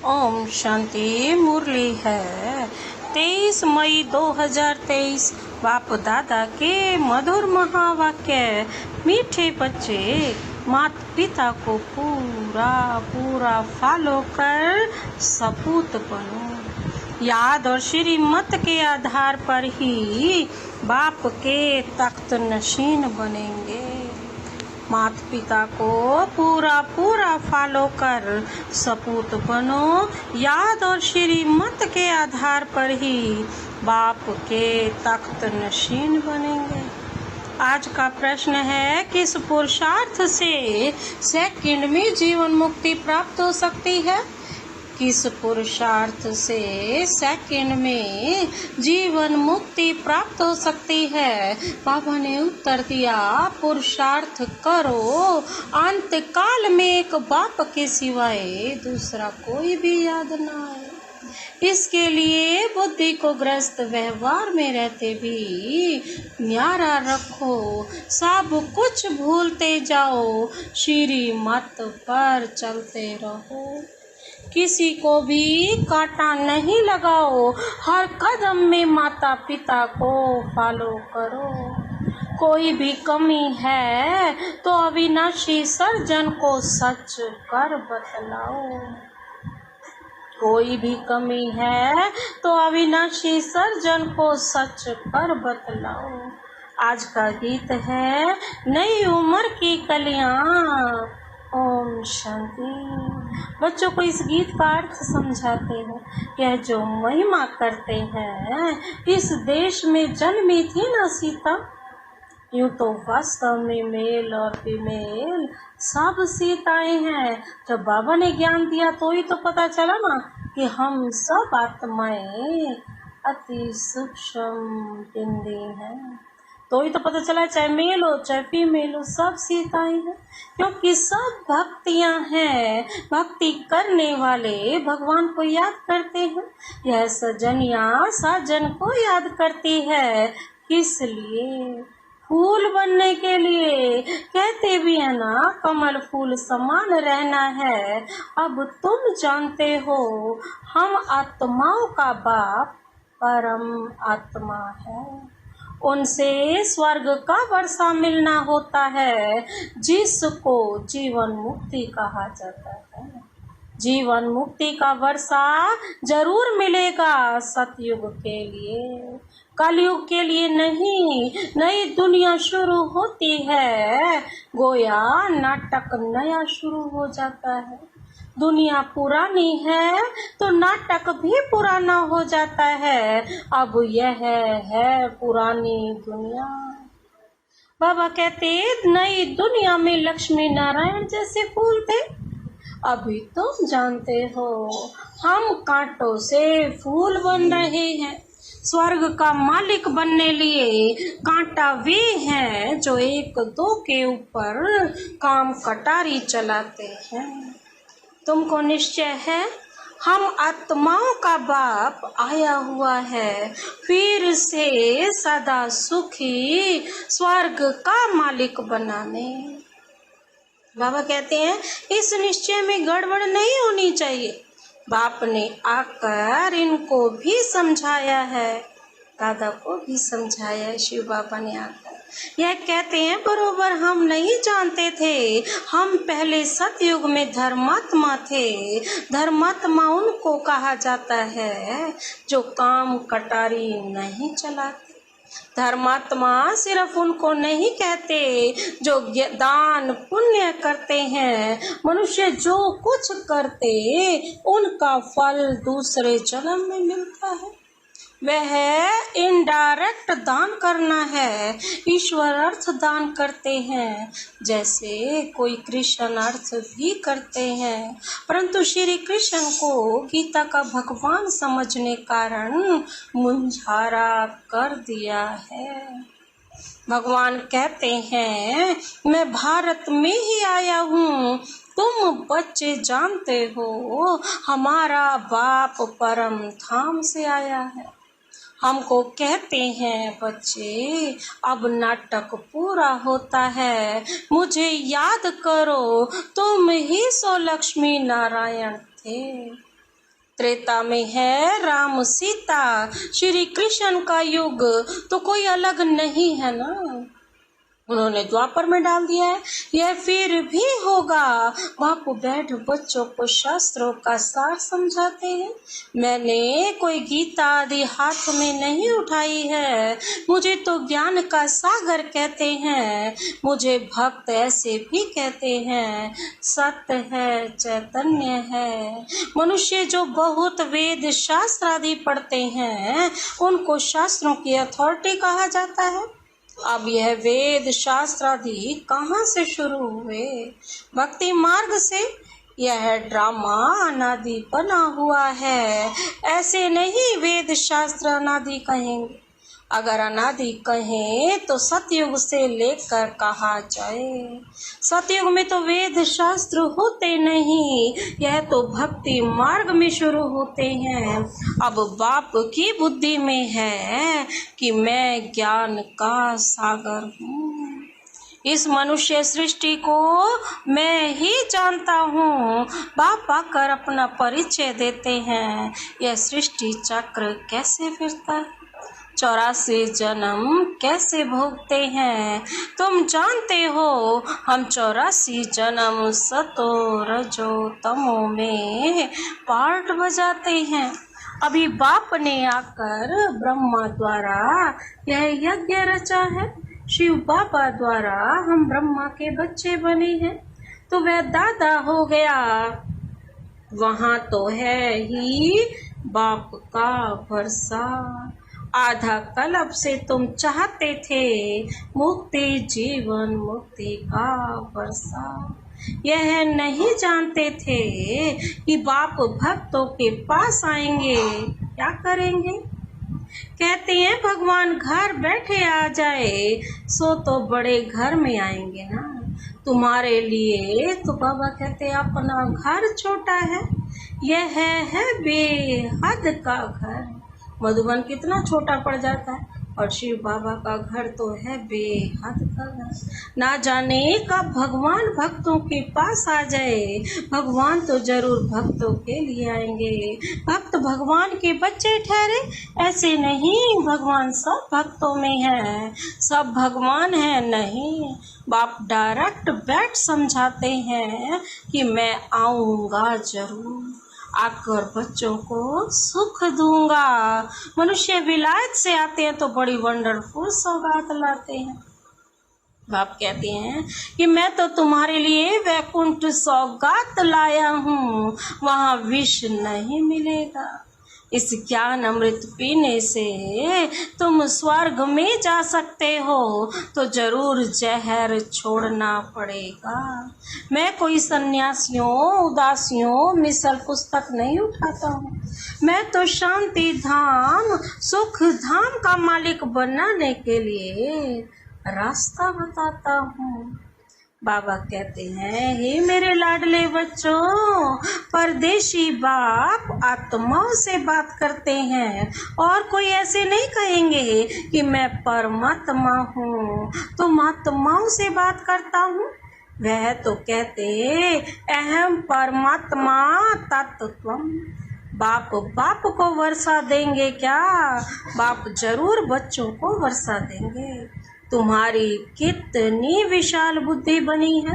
ओम शांति। मुरली है 23 मई 2023। बाप दादा के मधुर महावाक्य। मीठे बच्चे माता पिता को पूरा पूरा फॉलो कर सपूत बनो। याद और श्रीमत के आधार पर ही बाप के तख्त नशीन बनेंगे। माता पिता को पूरा पूरा फॉलो कर सपूत बनो। याद और श्रीमत के आधार पर ही बाप के तख्त नशीन बनेंगे। आज का प्रश्न है, किस पुरुषार्थ से सेकंड में जीवन मुक्ति प्राप्त हो सकती है? किस पुरुषार्थ से सेकंड में जीवन मुक्ति प्राप्त हो सकती है? बाबा ने उत्तर दिया, पुरुषार्थ करो अंत काल में एक बाप के सिवाय दूसरा कोई भी याद ना आए। इसके लिए बुद्धि को ग्रस्त व्यवहार में रहते भी न्यारा रखो। सब कुछ भूलते जाओ, श्रीमत पर चलते रहो। किसी को भी कांटा नहीं लगाओ। हर कदम में माता पिता को फॉलो करो। कोई भी कमी है तो अविनाशी सर्जन को सच कर बतलाओ। कोई भी कमी है तो अविनाशी सर्जन को सच कर बतलाओ। आज का गीत है, नई उम्र की कलियां। ओम शांति। बच्चों को इस गीत का अर्थ समझाते हैं। यह जो महिमा करते हैं, इस देश में जन्मी थी ना सीता। यूं तो वास्तव में मेल और फीमेल सब सीताएं हैं। जब बाबा ने ज्ञान दिया तो ही तो पता चला ना कि हम सब आत्माएं अति सूक्ष्म पिंडी हैं। तो ही तो पता चला, चाहे मेल हो चाहे फीमेल हो, सब सीताएं हैं। क्योंकि सब भक्तियां हैं। भक्ति करने वाले भगवान को याद करते हैं। यह सजनियां साजन को याद करती है। किस लिए? फूल बनने के लिए। कहते भी है ना, कमल फूल समान रहना है। अब तुम जानते हो, हम आत्माओं का बाप परम आत्मा है। उनसे स्वर्ग का वर्षा मिलना होता है, जिसको जीवन मुक्ति कहा जाता है। जीवन मुक्ति का वर्षा जरूर मिलेगा सतयुग के लिए, कलयुग के लिए नहीं। नई दुनिया शुरू होती है, गोया नाटक नया शुरू हो जाता है। दुनिया पुरानी है तो नाटक भी पुराना हो जाता है। अब यह है पुरानी दुनिया। बाबा कहते, नई दुनिया में लक्ष्मी नारायण जैसे फूल थे। अभी तुम जानते हो, हम कांटों से फूल बन रहे हैं। स्वर्ग का मालिक बनने लिए कांटा वे हैं जो एक दो के ऊपर काम कटारी चलाते हैं। तुमको निश्चय है, हम आत्माओं का बाप आया हुआ है, फिर से सदा सुखी स्वर्ग का मालिक बनाने। बाबा कहते हैं, इस निश्चय में गड़बड़ नहीं होनी चाहिए। बाप ने आकर इनको भी समझाया है, दादा को भी समझाया है। शिव बाबा ने आकर यह कहते हैं, बरोबर हम नहीं जानते थे। हम पहले सतयुग में धर्मात्मा थे। धर्मात्मा उनको कहा जाता है जो काम कटारी नहीं चलाते। धर्मात्मा सिर्फ उनको नहीं कहते जो दान पुण्य करते हैं। मनुष्य जो कुछ करते उनका फल दूसरे जन्म में मिलता है। वह इनडायरेक्ट दान करना है। ईश्वर अर्थ दान करते हैं, जैसे कोई कृष्ण अर्थ भी करते हैं। परंतु श्री कृष्ण को गीता का भगवान समझने कारण मुंझारा कर दिया है। भगवान कहते हैं, मैं भारत में ही आया हूँ। तुम बच्चे जानते हो, हमारा बाप परम धाम से आया है। हमको कहते हैं, बच्चे अब नाटक पूरा होता है, मुझे याद करो, तुम ही सो लक्ष्मी नारायण थे। त्रेता में है राम सीता, श्री कृष्ण का युग तो कोई अलग नहीं है ना। उन्होंने द्वापर में डाल दिया है, यह फिर भी होगा। बापू बैठ बच्चों को शास्त्रों का सार समझाते हैं। मैंने कोई गीता आदि हाथ में नहीं उठाई है, मुझे तो ज्ञान का सागर कहते हैं। मुझे भक्त ऐसे भी कहते हैं। सत्य है, चैतन्य है। मनुष्य जो बहुत वेद शास्त्र आदि पढ़ते हैं, उनको शास्त्रों की अथॉरिटी कहा जाता है। अब यह वेद शास्त्र आदि कहाँ से शुरू हुए? भक्ति मार्ग से। यह ड्रामा अनादि बना हुआ है, ऐसे नहीं वेद शास्त्र अनादि कहेंगे। अगर अनादि कहें तो सतयुग से लेकर कहा जाए। सतयुग में तो वेद शास्त्र होते नहीं, यह तो भक्ति मार्ग में शुरू होते हैं। अब बाप की बुद्धि में है कि मैं ज्ञान का सागर हूँ। इस मनुष्य सृष्टि को मैं ही जानता हूँ। बाप आकर अपना परिचय देते हैं। यह सृष्टि चक्र कैसे फिरता है, 84 जन्म कैसे भोगते हैं, तुम जानते हो। हम 84 जन्म सतो रजो तमो में पार्ट बजाते हैं। अभी बाप ने आकर ब्रह्मा द्वारा यह यज्ञ रचा है। शिव बाबा द्वारा हम ब्रह्मा के बच्चे बने हैं, तो वह दादा हो गया। वहाँ तो है ही बाप का भरसा। आधा कल्प से तुम चाहते थे मुक्ति, जीवन मुक्ति का वर्षा। यह नहीं जानते थे कि बाप भक्तों के पास आएंगे, क्या करेंगे। कहते हैं भगवान घर बैठे आ जाए, सो तो बड़े घर में आएंगे ना। तुम्हारे लिए तो बाबा कहते अपना घर छोटा है। यह है बेहद का घर। मधुबन कितना छोटा पड़ जाता है, और शिव बाबा का घर तो है बेहद का घर। ना जाने कब भगवान भक्तों के पास आ जाए। भगवान तो जरूर भक्तों के लिए आएंगे। भक्त भगवान के बच्चे ठहरे, ऐसे नहीं भगवान सब भक्तों में है। सब भगवान है नहीं। बाप डायरेक्ट बैठ समझाते हैं कि मैं आऊँगा जरूर, आकर बच्चों को सुख दूंगा। मनुष्य विलायत से आते हैं तो बड़ी वंडरफुल सौगात लाते हैं। बाप कहते हैं कि मैं तो तुम्हारे लिए वैकुंठ सौगात लाया हूँ, वहाँ विष नहीं मिलेगा। इस ज्ञान अमृत पीने से तुम स्वर्ग में जा सकते हो, तो जरूर जहर छोड़ना पड़ेगा। मैं कोई सन्यासियों उदासियों मिसल पुस्तक नहीं उठाता हूँ। मैं तो शांति धाम सुख धाम का मालिक बनाने के लिए रास्ता बताता हूँ। बाबा कहते हैं, हे मेरे लाडले बच्चों, परदेशी बाप आत्माओं से बात करते हैं, और कोई ऐसे नहीं कहेंगे कि मैं परमात्मा हूँ, तो आत्माओं से बात करता हूँ। वह तो कहते अहम परमात्मा तत्त्वम। बाप बाप को वर्षा देंगे क्या? बाप जरूर बच्चों को वर्षा देंगे। तुम्हारी कितनी विशाल बुद्धि बनी है।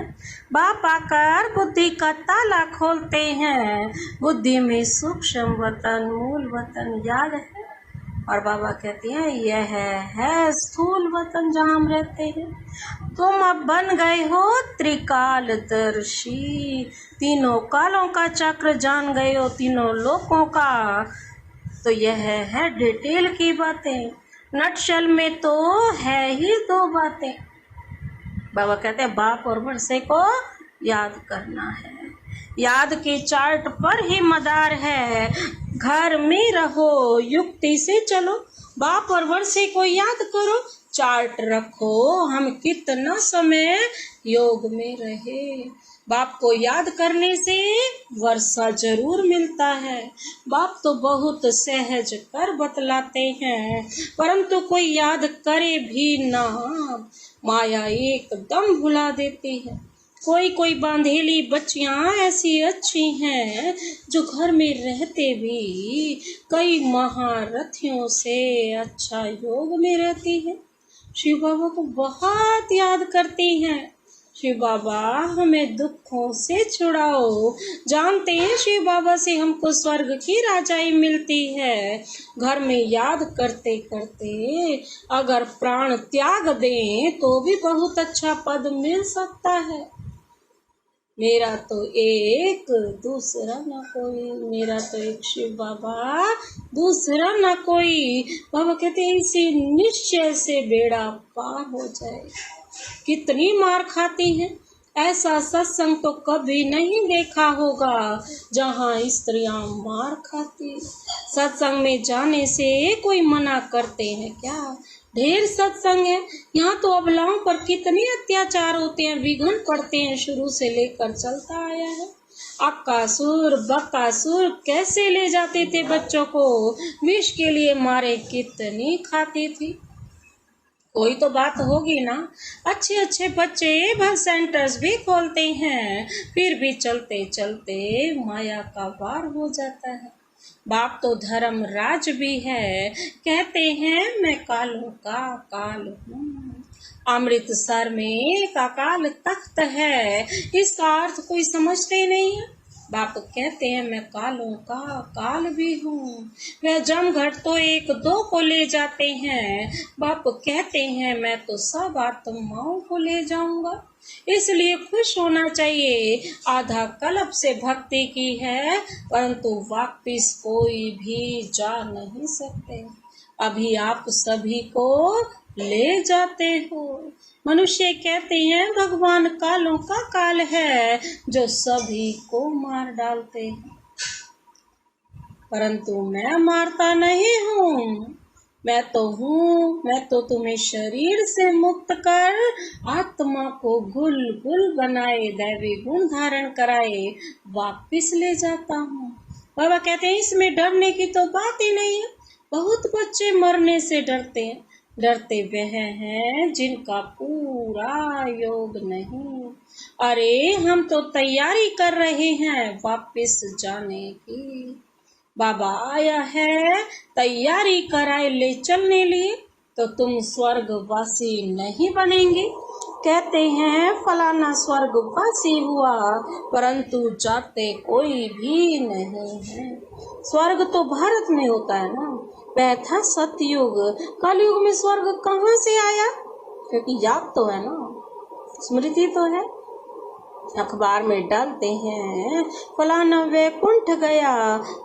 बाप आकर बुद्धि का ताला खोलते हैं। बुद्धि में सूक्ष्म वतन मूल वतन याद है, और बाबा कहते हैं यह है स्थूल वतन जहाँ हम रहते हैं। तुम अब बन गए हो त्रिकालदर्शी, तीनों कालों का चक्र जान गए हो, तीनों लोकों का। तो यह है डिटेल की बातें। नटशल में तो है ही दो बातें। बाबा कहते हैं बाप और वर्षे को याद करना है। याद के चार्ट पर ही मदार है। घर में रहो, युक्ति से चलो, बाप और वर्षे को याद करो, चार्ट रखो हम कितना समय योग में रहे। बाप को याद करने से वर्षा जरूर मिलता है। बाप तो बहुत सहज कर बतलाते हैं, परंतु कोई याद करे भी ना, माया एकदम भुला देती है। कोई कोई बांधेली बच्चियां ऐसी अच्छी हैं जो घर में रहते भी कई महारथियों से अच्छा योग में रहती हैं। शिव बाबा को बहुत याद करती हैं। शिव बाबा हमें दुखों से छुड़ाओ। जानते हैं शिव बाबा से हमको स्वर्ग की राजाई मिलती है। घर में याद करते करते अगर प्राण त्याग दें तो भी बहुत अच्छा पद मिल सकता है। मेरा तो एक दूसरा न कोई, मेरा तो एक शिव बाबा दूसरा न कोई। बाबा कहते हैं इसी निश्चय से बेड़ा पार हो जाए। कितनी मार खाती हैं। ऐसा सत्संग तो कभी नहीं देखा होगा जहाँ स्त्रियां मार खाती। सत्संग में जाने से कोई मना करते हैं क्या? ढेर सत्संग है। यहाँ तो अबलाओं पर कितने अत्याचार होते हैं, विघ्न पड़ते हैं, शुरू से लेकर चलता आया है। अक्कासुर बक्कासुर कैसे ले जाते थे बच्चों को, विष के लिए मारे कितनी खाती थी। कोई तो बात होगी ना। अच्छे अच्छे बच्चे भर सेंटर्स भी खोलते हैं, फिर भी चलते चलते माया का वार हो जाता है। बाप तो धर्मराज भी है, कहते हैं मैं कालों का काल हूँ। अमृतसर में एक अकाल तख्त है, इसका अर्थ कोई समझते नहीं है। बाप कहते हैं मैं कालों का काल भी हूँ। वह जमघट तो एक दो को ले जाते हैं, बाप कहते हैं मैं तो सब आत्माओं को ले जाऊंगा। इसलिए खुश होना चाहिए। आधा कल्प से भक्ति की है, परंतु वापिस कोई भी जा नहीं सकते। अभी आप सभी को ले जाते हो। मनुष्य कहते हैं भगवान कालों का काल है जो सभी को मार डालते हैं, परंतु मैं मारता नहीं हूँ। मैं तो हूँ, मैं तो तुम्हें शरीर से मुक्त कर आत्मा को गुल गुल बनाए, दैवी गुण धारण कराए वापिस ले जाता हूँ। बाबा कहते हैं इसमें डरने की तो बात ही नहीं है। बहुत बच्चे मरने से डरते हैं। डरते वह हैं जिनका पूरा योग नहीं। अरे हम तो तैयारी कर रहे हैं वापिस जाने की। बाबा आया है तैयारी कराए ले चलने लिए, तो तुम स्वर्गवासी नहीं बनेंगे। कहते हैं फलाना स्वर्गवासी हुआ, परंतु जाते कोई भी नहीं है। स्वर्ग तो भारत में होता है ना। वह था सतयुग। कलयुग में स्वर्ग कहाँ से आया? क्योंकि याद तो है ना, स्मृति तो है। अखबार में डालते हैं फलाना वैकुंठ गया,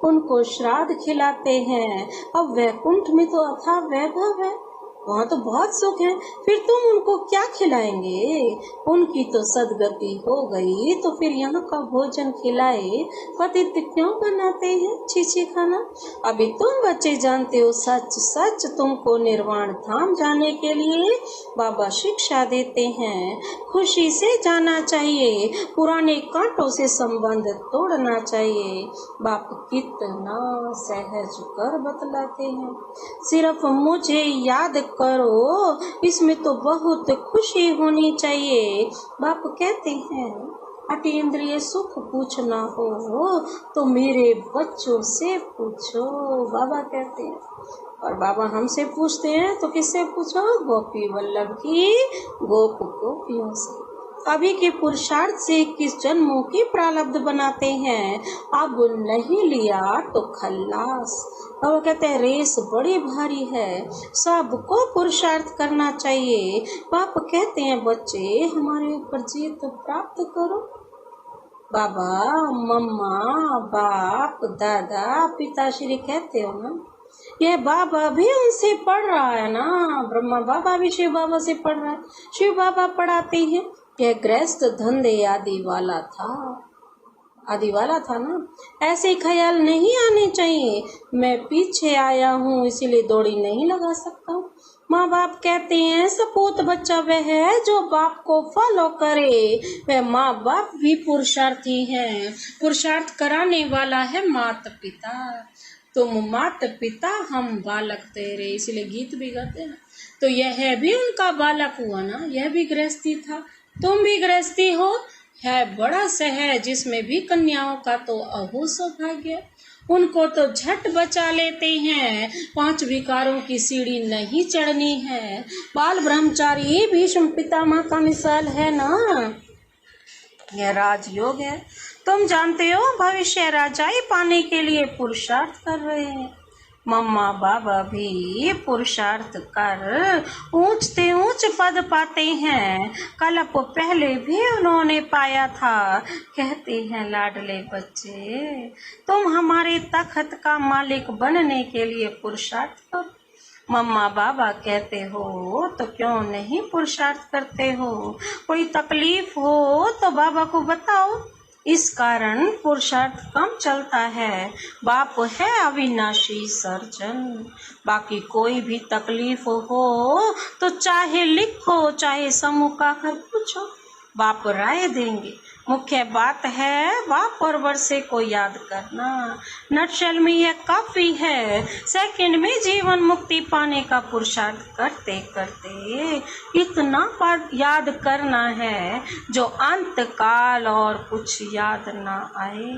उनको श्राद्ध खिलाते हैं। अब वैकुंठ में तो अथाह वैभव है, वहाँ तो बहुत सुख है, फिर तुम उनको क्या खिलाएंगे? उनकी तो सदगति हो गई, तो फिर यहाँ का भोजन खिलाए पतित क्यों बनाते हैं छीछी खाना? अभी तुम बच्चे जानते हो सच सच तुमको निर्वाण धाम जाने के लिए बाबा शिक्षा देते हैं। खुशी से जाना चाहिए, पुराने कांटों से संबंध तोड़ना चाहिए। बाप कितना सहज कर बतलाते हैं। सिर्फ मुझे याद करो, इसमें तो बहुत खुशी होनी चाहिए। बाप कहते हैं अतीन्द्रिय सुख पूछना हो तो मेरे बच्चों से पूछो, बाबा कहते हैं। और बाबा हमसे पूछते हैं तो किससे पूछो? गोपी वल्लभ की गोप गोपियों से। अभी के पुरुषार्थ से 21 जन्मों की प्रारब्ध बनाते हैं, अब नहीं लिया तो खल्लास। और कहते हैं रेस बड़ी भारी है, सबको पुरुषार्थ करना चाहिए। बाप कहते हैं बच्चे हमारे ऊपर जीत प्राप्त करो। बाबा मम्मा बाप दादा पिताश्री कहते हो ना, यह बाबा भी उनसे पढ़ रहा है ना। ब्रह्मा बाबा भी शिव बाबा से पढ़ रहा है। शिव बाबा पढ़ाते हैं यह गृहस्थ धंधे आदि वाला था ना। ऐसे ख्याल नहीं आने चाहिए मैं पीछे आया हूँ इसीलिए दौड़ी नहीं लगा सकता हूँ। माँ बाप कहते हैं सपूत बच्चा वह है जो बाप को फॉलो करे। वह माँ बाप भी पुरुषार्थी हैं, पुरुषार्थ कराने वाला है माता पिता। तुम माता पिता हम बालक तेरे, इसलिए गीत भी गाते हैं। तो यह भी उनका बालक हुआ ना, यह भी गृहस्थी था, तुम भी गृहस्थी हो। है बड़ा शहर जिसमें भी कन्याओं का तो अहो सौभाग्य। उनको तो झट बचा लेते हैं, 5 विकारों की सीढ़ी नहीं चढ़नी है। बाल ब्रह्मचारी भीष्म पितामह का मिसाल है ना। यह राजयोग है। तुम जानते हो भविष्य राजाई पाने के लिए पुरुषार्थ कर रहे हैं। मम्मा बाबा भी पुरुषार्थ कर ऊंच से ऊंच पद पाते हैं। कलप पहले भी उन्होंने पाया था। कहते हैं लाडले बच्चे, तुम हमारे तख्त का मालिक बनने के लिए पुरुषार्थ करो। मम्मा बाबा कहते हो तो क्यों नहीं पुरुषार्थ करते हो। कोई तकलीफ हो तो बाबा को बताओ। इस कारण पुरुषार्थ कम चलता है। बाप है अविनाशी सर्जन। बाकी कोई भी तकलीफ हो तो चाहे लिखो चाहे समूह का कर पूछो, बाप राय देंगे। मुख्य बात है बाप और वर्षे को याद करना। नटशल में यह काफी है। सेकंड में जीवन मुक्ति पाने का पुरुषार्थ करते करते इतना याद करना है जो अंत काल और कुछ याद ना आए।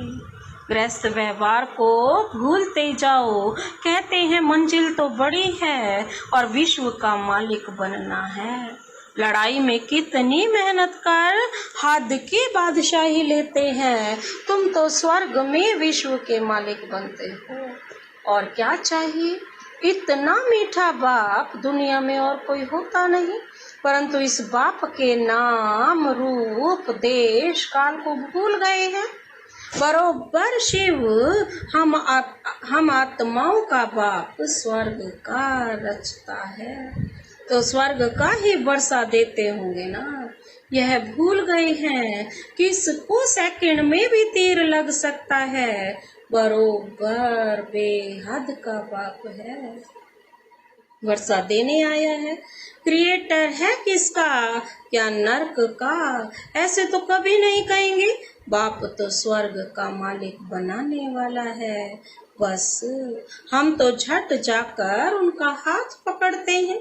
गृहस्थ व्यवहार को भूलते जाओ। कहते हैं मंजिल तो बड़ी है और विश्व का मालिक बनना है। लड़ाई में कितनी मेहनत कर हद की बादशाही लेते हैं। तुम तो स्वर्ग में विश्व के मालिक बनते हो। और क्या चाहिए। इतना मीठा बाप दुनिया में और कोई होता नहीं, परंतु इस बाप के नाम रूप देश काल को भूल गए हैं। बरोबर शिव हम आत्माओं का बाप स्वर्ग का रचता है, तो स्वर्ग का ही वर्षा देते होंगे ना। यह भूल गए हैं किसको सेकंड में भी तीर लग सकता है। बरोबर बेहद का बाप है, वर्षा देने आया है। क्रिएटर है किसका, क्या नरक का। ऐसे तो कभी नहीं कहेंगे। बाप तो स्वर्ग का मालिक बनाने वाला है। बस हम तो झट जाकर उनका हाथ पकड़ते हैं।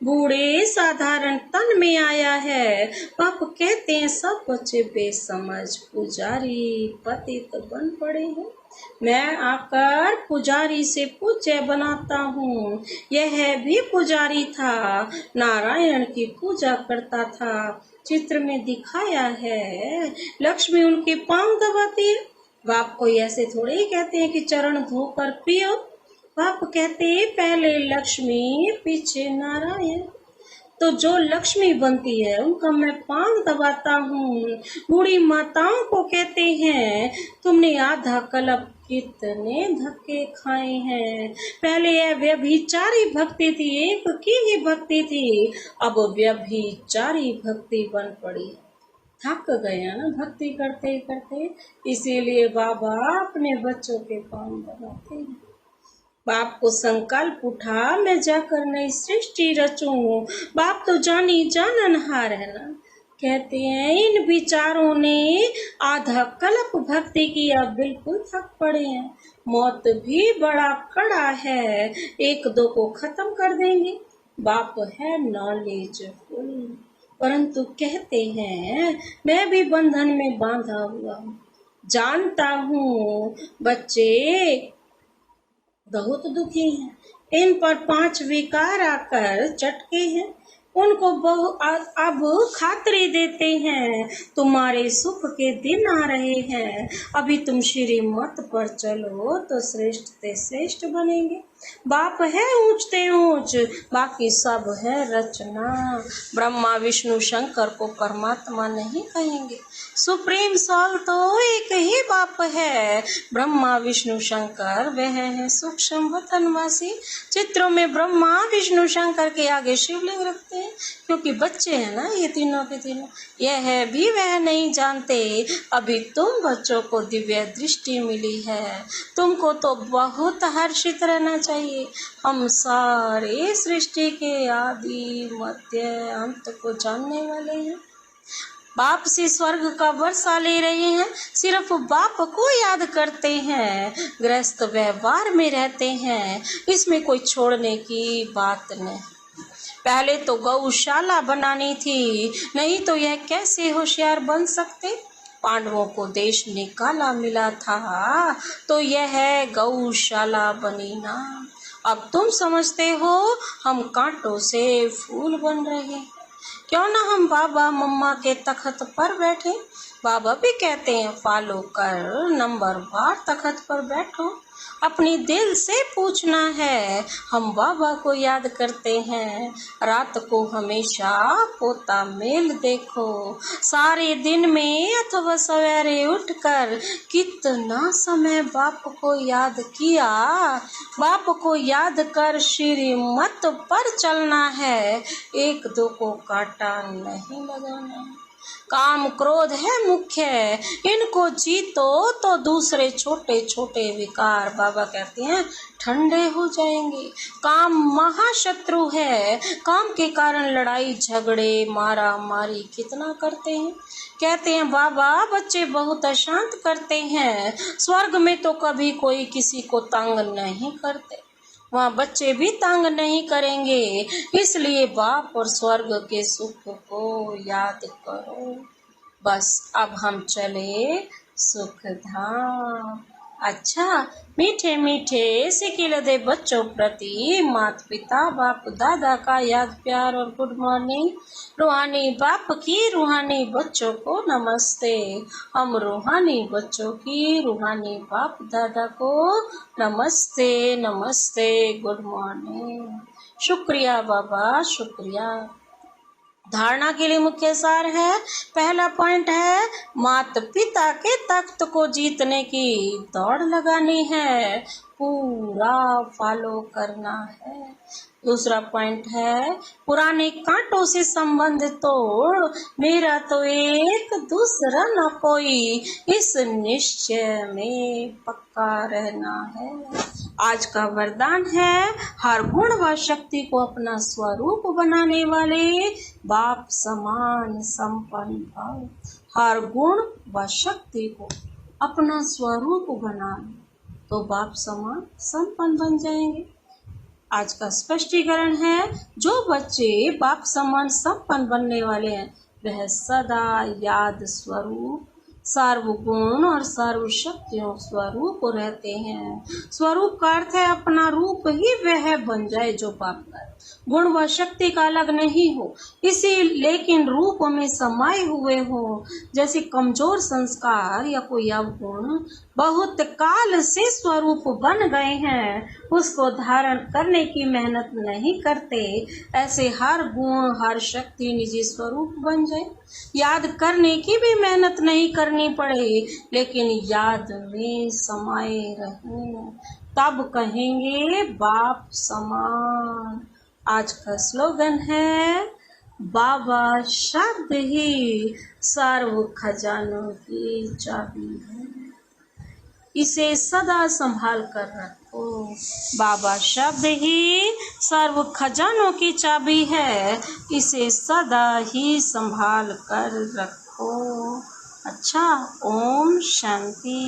बूढ़े साधारण तन में आया है। बाप कहते हैं सब बच्चे बेसमझ पुजारी पतित बन पड़े हैं। मैं आकर पुजारी से पूज्य बनाता हूँ। यह भी पुजारी था, नारायण की पूजा करता था। चित्र में दिखाया है लक्ष्मी उनके पांव दबाती है। बाप को ऐसे थोड़े ही कहते हैं कि चरण धोकर पियो। बाप कहते हैं पहले लक्ष्मी पीछे नारायण। तो जो लक्ष्मी बनती है उनका मैं पांव दबाता हूँ। बूढ़ी माताओं को कहते हैं तुमने आधा कल्प कितने धक्के खाए हैं। पहले यह व्यभिचारी भक्ति थी, एक की ही भक्ति थी, अब व्यभिचारी भक्ति बन पड़ी। थक गया ना भक्ति करते करते, इसीलिए बाबा अपने बच्चों के पांव दबाते हैं। बाप को संकल्प उठा मैं जाकर नई सृष्टि रचूं। बाप तो जानी जाननहार है ना। कहते हैं इन विचारों ने आधा कल्प भक्ति की, अब बिल्कुल थक पड़े हैं। मौत भी बड़ा कड़ा है, एक दो को खत्म कर देंगे। बाप है नॉलेजफुल, परंतु कहते हैं मैं भी बंधन में बांधा हुआ हूँ। जानता हूँ बच्चे बहुत दुखी हैं। इन पर 5 विकार आकर चटके हैं। उनको अब खातरी देते हैं तुम्हारे सुख के दिन आ रहे हैं। अभी तुम श्रीमत पर चलो तो श्रेष्ठ से श्रेष्ठ बनेंगे। बाप है ऊंच ते ऊंच, बाकी सब है रचना। ब्रह्मा विष्णु शंकर को परमात्मा नहीं कहेंगे। सुप्रीम सोल तो एक ही बाप है। ब्रह्मा विष्णु शंकर वह है सूक्ष्म वतनवासी। चित्रों में ब्रह्मा विष्णु शंकर के आगे शिवलिंग रखते हैं, क्योंकि बच्चे हैं ना ये तीनों के तीनों। यह भी वह नहीं जानते। अभी तुम बच्चों को दिव्य दृष्टि मिली है, तुमको तो बहुत हर्षित रहना चाहिए। हम सारे सृष्टि के आदि मध्य अंत को जानने वाले हैं। बाप से स्वर्ग का वर्षा ले रहे हैं, सिर्फ बाप को याद करते हैं, गृहस्थ व्यवहार में रहते हैं। इसमें कोई छोड़ने की बात नहीं। पहले तो गौशाला बनानी थी, नहीं तो यह कैसे होशियार बन सकते। पांडवों को देश निकाला मिला था, तो यह गौशाला बनी ना। अब तुम समझते हो हम कांटों से फूल बन रहे। क्यों ना हम बाबा मम्मा के तख्त पर बैठे। बाबा भी कहते हैं फॉलो कर नंबर बार तख्त पर बैठो। अपनी दिल से पूछना है, हम बाबा को याद करते हैं। रात को हमेशा पोता मेल देखो। सारे दिन में अथवा सवेरे उठकर कितना समय बाप को याद किया। बाप को याद कर श्रीमत पर चलना है, एक दो को कांटा नहीं लगाना। काम क्रोध है मुख्य, इनको जीतो तो दूसरे छोटे छोटे विकार बाबा कहते हैं ठंडे हो जाएंगे। काम महाशत्रु है, काम के कारण लड़ाई झगड़े मारा मारी कितना करते हैं। कहते हैं बाबा बच्चे बहुत अशांत करते हैं, स्वर्ग में तो कभी कोई किसी को तंग नहीं करते, वहाँ बच्चे भी तंग नहीं करेंगे। इसलिए बाप और स्वर्ग के सुख को याद करो। बस अब हम चले सुख धाम। अच्छा, मीठे मीठे सिकिल दे बच्चों प्रति माता पिता बाप दादा का याद प्यार और गुड मॉर्निंग। रूहानी बाप की रूहानी बच्चों को नमस्ते। हम रूहानी बच्चों की रूहानी बाप दादा को नमस्ते नमस्ते गुड मॉर्निंग। शुक्रिया बाबा शुक्रिया। धारणा के लिए मुख्य सार है, पहला पॉइंट है माता पिता के तख्त को जीतने की दौड़ लगानी है, पूरा फॉलो करना है। दूसरा पॉइंट है पुराने कांटों से संबंध तोड़, मेरा तो एक दूसरा न कोई, इस निश्चय में पक्का रहना है। आज का वरदान है हर गुण व शक्ति को अपना स्वरूप बनाने वाले बाप समान संपन्न भाव। हर गुण व शक्ति को अपना स्वरूप बनाने तो बाप समान संपन्न बन जाएंगे। आज का स्पष्टीकरण है जो बच्चे बाप समान संपन्न बनने वाले हैं वह सदा याद स्वरूप सर्वगुण और सर्व शक्तियों स्वरूप रहते हैं। स्वरूप का अर्थ है अपना रूप ही वह बन जाए जो बाप का है। गुण व शक्ति का अलग नहीं हो, इसी लेकिन रूप में समाये हुए हो। जैसे कमजोर संस्कार या कोई अवगुण बहुत काल से स्वरूप बन गए हैं, उसको धारण करने की मेहनत नहीं करते, ऐसे हर गुण हर शक्ति निजी स्वरूप बन जाए। याद करने की भी मेहनत नहीं करनी पड़े, लेकिन याद में समाये रहें, तब कहेंगे बाप समान। आज का स्लोगन है बाबा शब्द ही सर्व खजानों की चाबी है, इसे सदा संभाल कर रखो। बाबा शब्द ही सर्व खजानों की चाबी है, इसे सदा ही संभाल कर रखो। अच्छा, ओम शांति।